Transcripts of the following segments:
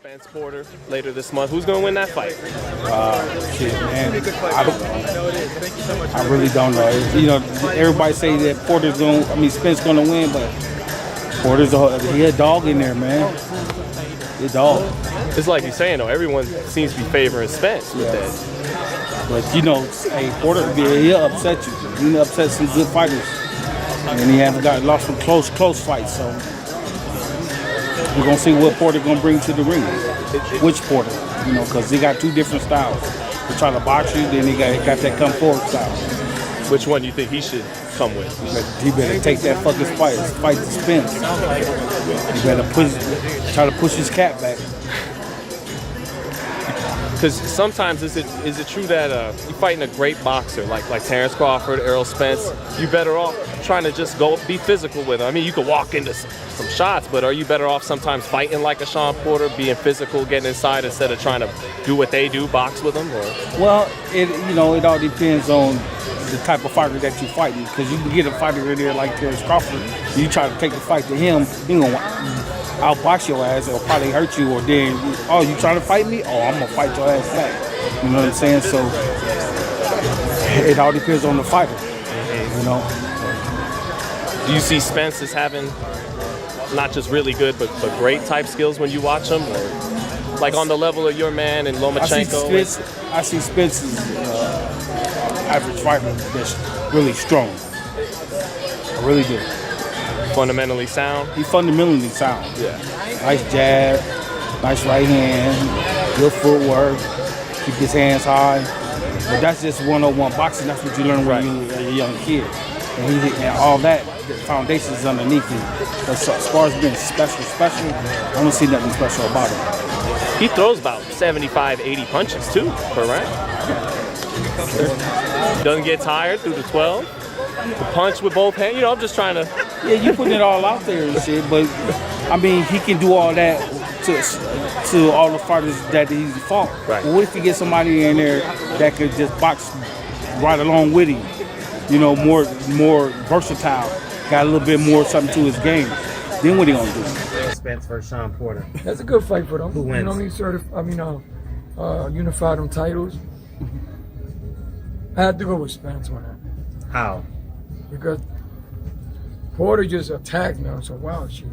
Spence Porter later this month. Who's going to win that fight? Shit, man. I really don't know. You know, everybody say that Spence going to win, but Porter's he a dog in there, man. He's a dog. It's like you're saying, though. Everyone seems to be favoring Spence with that. But, you know, hey, Porter, he'll upset you. He'll upset some good fighters. And he hasn't lost some close fights, so we're going to see what Porter going to bring to the ring. Which Porter, you know, because he got two different styles. He try to box you, then he got that come forward style. Which one do you think he should come with? He better take that fucking fight to Spence. He better try to push his cap back. Because sometimes is it true that you're fighting a great boxer like Terrence Crawford, Errol Spence, you better off trying to just go be physical with him? I mean, you could walk into some shots, but are you better off sometimes fighting like a Shawn Porter, being physical, getting inside instead of trying to do what they do, box with them? Or? Well, it all depends on the type of fighter that you're fighting. Because you can get a fighter in there like Terrence Crawford, you try to take the fight to him, he gonna outbox your ass, it'll probably hurt you, or then, oh, you trying to fight me? Oh, I'm gonna fight your ass back. You know what I'm saying? So it all depends on the fighter, you know. Do you see Spence as having not just really good, but great type skills when you watch him? Or like on the level of your man and Lomachenko? I see Spence as average fighter that's really strong. I really do. Fundamentally sound? He's fundamentally sound. Yeah. Nice jab, nice right hand, good footwork, keep his hands high. But that's just 101 boxing. That's what you learn when you're a young kid. And all that, the foundation is underneath him. But so, as far as being special, I don't see nothing special about him. He throws about 75, 80 punches too per round. Doesn't get tired through the 12. The punch with both hands. You know, I'm just trying to... Yeah, you putting it all out there and shit, but I mean, he can do all that to all the fighters that he's fought. Right. But what if you get somebody in there that could just box right along with him? You know, more versatile, got a little bit more something to his game. Then what he gonna do? Spence versus Shawn Porter. That's a good fight for them. Who wins? You know what I mean? Unified on titles. I had to go with Spence on that. How? Because Porter just attacked me on some wild shit.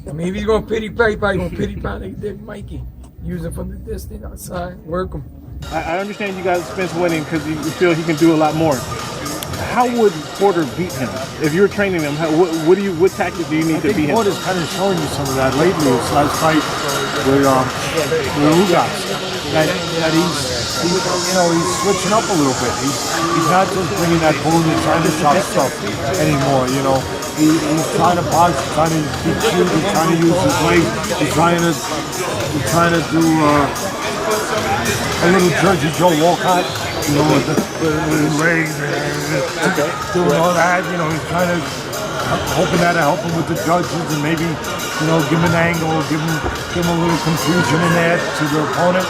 I mean, if he's going to pity pat, he probably going to pity pat like he did Mikey. Use him from the distance outside, work him. I understand you guys Spence winning because you feel he can do a lot more. How would Porter beat him? If you're training him, what tactic do you need to beat him? Porter's kind of showing you some of that lately. His last fight with Ugas. That he's switching up a little bit. He's not just bringing that bull in the China shop stuff anymore. You know, he's trying to box, he's trying to keep shooting, he's trying to use his legs, he's trying to do a little Jersey Joe Walcott. You know, with his legs and doing all that. You know, he's trying to hoping that'll help him with the judges and maybe, you know, give him an angle, give him a little confusion in there to the opponent.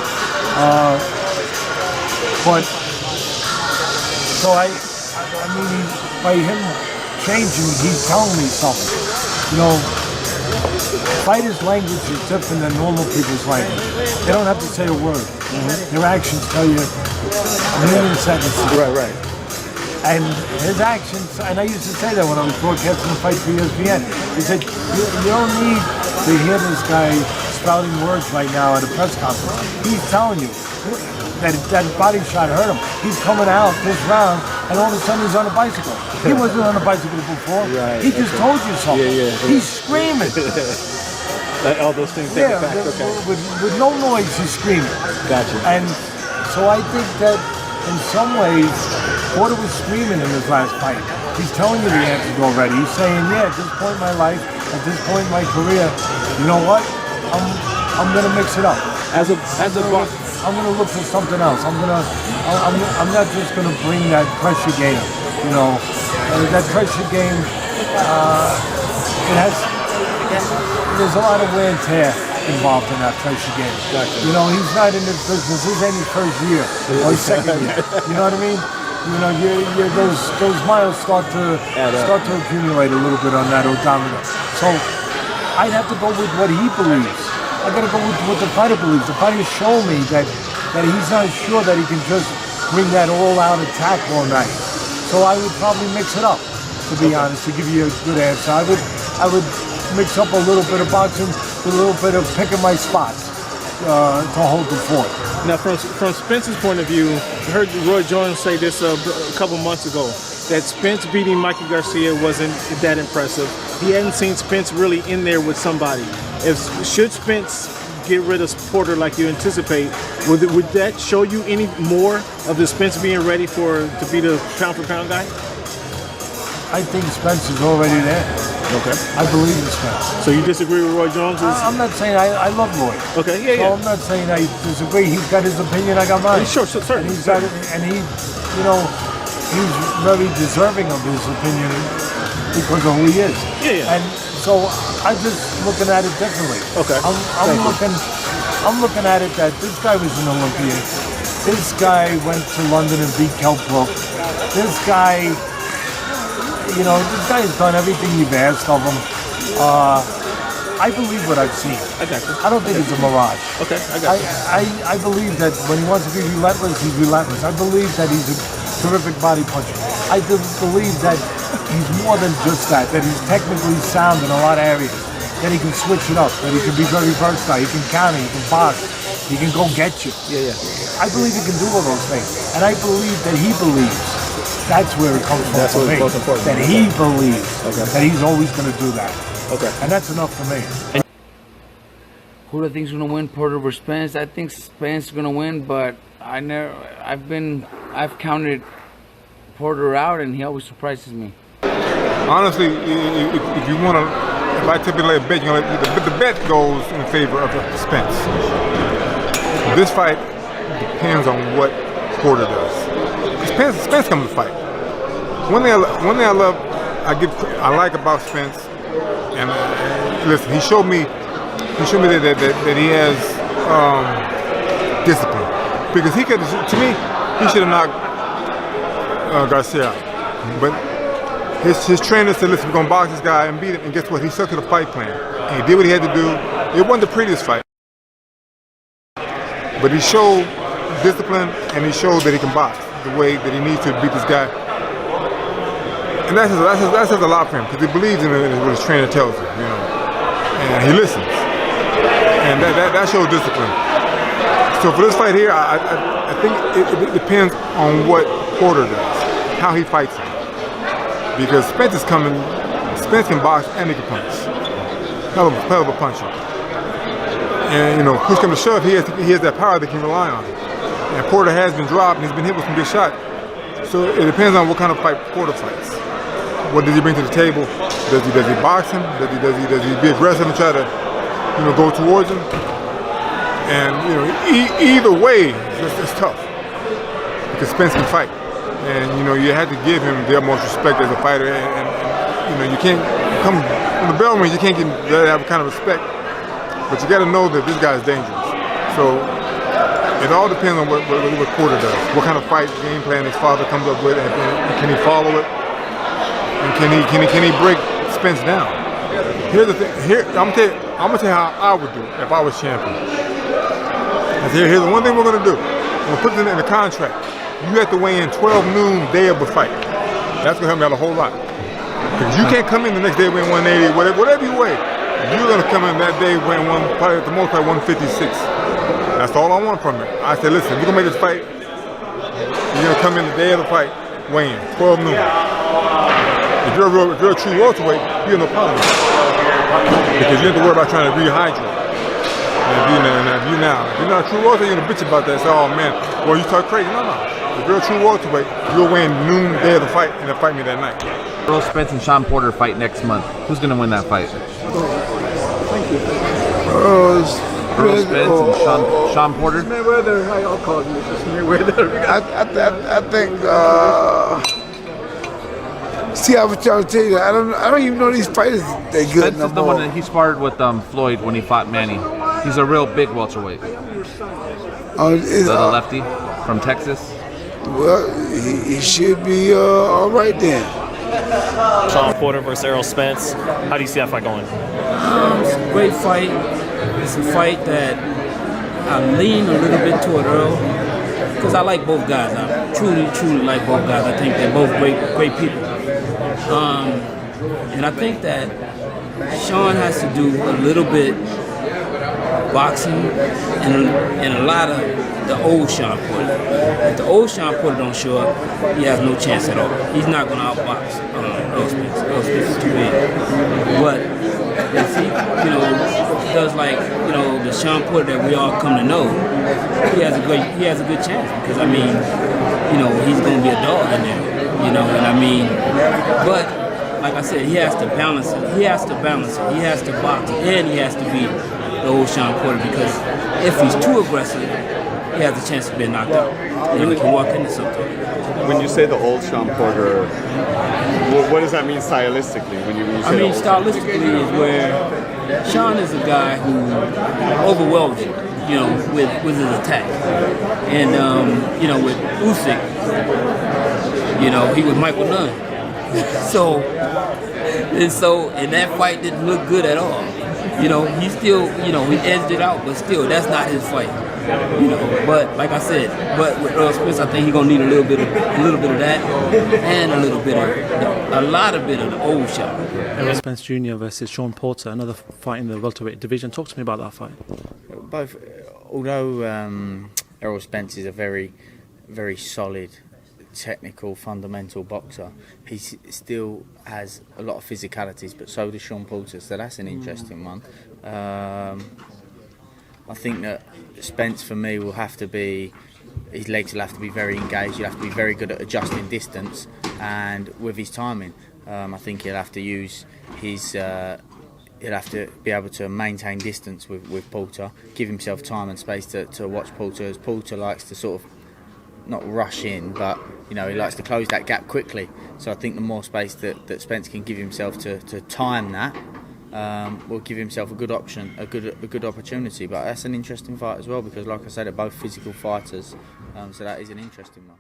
But so I mean, by him changing, he's telling me something. You know, fighters' language is different than normal people's language. They don't have to say a word. Their actions tell you a million sentences. Right. And his actions, and I used to say that when I was broadcasting the fight for ESPN, he said, you don't need to hear this guy spouting words right now at a press conference. He's telling you that body shot hurt him. He's coming out this round, and all of a sudden he's on a bicycle. He wasn't on a bicycle before. Right, he just told you something. Yeah. He's screaming. All those things take effect. Okay. With no noise, he's screaming. Gotcha. And so I think that in some ways, Porter was screaming in his last fight. He's telling you the answers already. He's saying, yeah, at this point in my life, at this point in my career, you know what? I'm gonna mix it up. I'm gonna look for something else. I'm not just gonna bring that pressure game. You know, that pressure game. There's a lot of wear and tear involved in that pressure game. Gotcha. You know, he's not in this business. This ain't his first year or his second year. You know what I mean? You know, those miles start to accumulate a little bit on that odometer. So I'd have to go with what he believes. I gotta go with what the fighter believes. The fighter showed me that he's not sure that he can just bring that all-out attack all night. So I would probably mix it up, to be honest, to give you a good answer. I would mix up a little bit of boxing with a little bit of picking my spots to hold the fort. Now, from Spence's point of view, I heard Roy Jones say this a couple months ago, that Spence beating Mikey Garcia wasn't that impressive. He hadn't seen Spence really in there with somebody. Should Spence get rid of Porter like you anticipate, would that show you any more of the Spence being ready to be the pound-for-pound guy? I think Spence is already there. Okay. I believe in Spence. So you disagree with Roy Jones? I'm not saying I love Roy. Okay, yeah, so yeah. I'm not saying I disagree. He's got his opinion, I got mine. Sure, certainly. And he, he's very deserving of his opinion because of who he is. Yeah, yeah. And so I'm just looking at it differently. Okay. I'm looking at it that this guy was an Olympian. This guy went to London and beat Kell Brook. This guy, this guy has done everything you've asked of him. I believe what I've seen. I got you. I don't think it's a mirage. Okay, I got you. I believe that when he wants to be relentless, he's relentless. I believe that he's a terrific body puncher. I believe that he's more than just that he's technically sound in a lot of areas, that he can switch it up, that he can be very versatile, he can counter, he can box, he can go get you. Yeah. I believe he can do all those things. And I believe that he believes. That's where it comes from. That's for what's me. most important. That he believes that he's always going to do that. Okay. And that's enough for me. Who do I think's gonna win, Porter versus Spence? I think Spence is gonna win, but I've counted Porter out, and he always surprises me. Honestly, if you want to, if I typically lay a bet, the bet goes in favor of Spence. This fight depends on what Porter does. Spence comes to fight. One thing I like about Spence, and listen, he showed me that he has discipline, because he could, to me, he should have knocked Garcia out, but his trainer said, listen, we're going to box this guy and beat him, and guess what? He stuck to the fight plan, and he did what he had to do. It wasn't the prettiest fight, but he showed discipline, and he showed that he can box the way that he needs to beat this guy, and that says a lot for him, because he believes in what his trainer tells him, and he listens, and that shows discipline. So for this fight here, I think it depends on what Porter does, how he fights him. Because Spence can box and he can punch. Hell of a puncher. And push comes to shove, he has that power that he can rely on. And Porter has been dropped and he's been hit with some good shots. So it depends on what kind of fight Porter fights. What does he bring to the table? Does he box him? Does he be aggressive and try to go towards him? And either way, it's tough. Because Spence can fight. And you had to give him the utmost respect as a fighter, and you can't come on the bell ring. You can't have kind of respect, but you got to know that this guy is dangerous. So it all depends on what Porter does, what kind of fight game plan his father comes up with, and can he follow it, and can he break Spence down? Here's the thing. I'm gonna tell you how I would do it if I was champion. Here's the one thing we're gonna do. We're gonna put it in the contract. You have to weigh in 12 noon day of the fight. That's gonna help me out a whole lot. Because you can't come in the next day weighing 180, whatever you weigh. You're gonna come in that day weighing probably at the most 156. That's all I want from it. I said, listen, if you're gonna make this fight, you're gonna come in the day of the fight weighing 12 noon. If you're a true welterweight, you have no problem with it. Because you have to worry about trying to rehydrate. If you're not a true welterweight, you're gonna bitch about that and say, oh man, well you talk crazy. No. If you're a true welterweight, you're weighing noon day of the fight and they'll fight me that night. Errol Spence and Shawn Porter fight next month. Who's going to win that fight? Thank you. Errol Spence and Shawn Porter? Mayweather, I'll call you just Mayweather. I think, see, I was trying to tell you, I don't even know these fighters that good Spence no is the more. one that he sparred with Floyd when he fought Manny. He's a real big welterweight. The lefty from Texas. Well, he should be all right then. Shawn Porter versus Errol Spence. How do you see that fight going? It's a great fight. It's a fight that I lean a little bit toward Earl because I like both guys. I truly like both guys. I think they're both great people. And I think that Shawn has to do a little bit boxing and a lot of the old Shawn Porter. If the old Shawn Porter don't show up, he has no chance at all. He's not going to outbox Errol Spence. Errol Spence is too big. But if he, does like the Shawn Porter that we all come to know, he has a good chance because he's going to be a dog in there. But like I said, he has to balance it. He has to box, and he has to beat the old Shawn Porter because if he's too aggressive, he has a chance of being knocked out. He can walk into something. When you say the old Shawn Porter, what does that mean stylistically? When you say stylistically is where Shawn is a guy who overwhelms you, with his attack. And with Usyk, he was Michael Nunn. And that fight didn't look good at all. He still, he edged it out, but still, that's not his fight. But like I said, with Errol Spence, I think he's gonna need a little bit of that, and a lot of the old shot. Errol Spence Jr. versus Shawn Porter, another fight in the welterweight division. Talk to me about that fight. Both, although Errol Spence is a very, very solid, technical, fundamental boxer, he still has a lot of physicalities, but so does Shawn Porter, so that's an interesting one. I think that Spence, for me, will have to be, his legs will have to be very engaged, he'll have to be very good at adjusting distance, and with his timing, I think he'll have to use his, he'll have to be able to maintain distance with Porter, give himself time and space to watch Porter, as Porter likes to sort of not rush in, but he likes to close that gap quickly. So I think the more space that Spence can give himself to time that will give himself a good option, a good opportunity. But that's an interesting fight as well because, like I said, they're both physical fighters, so that is an interesting one.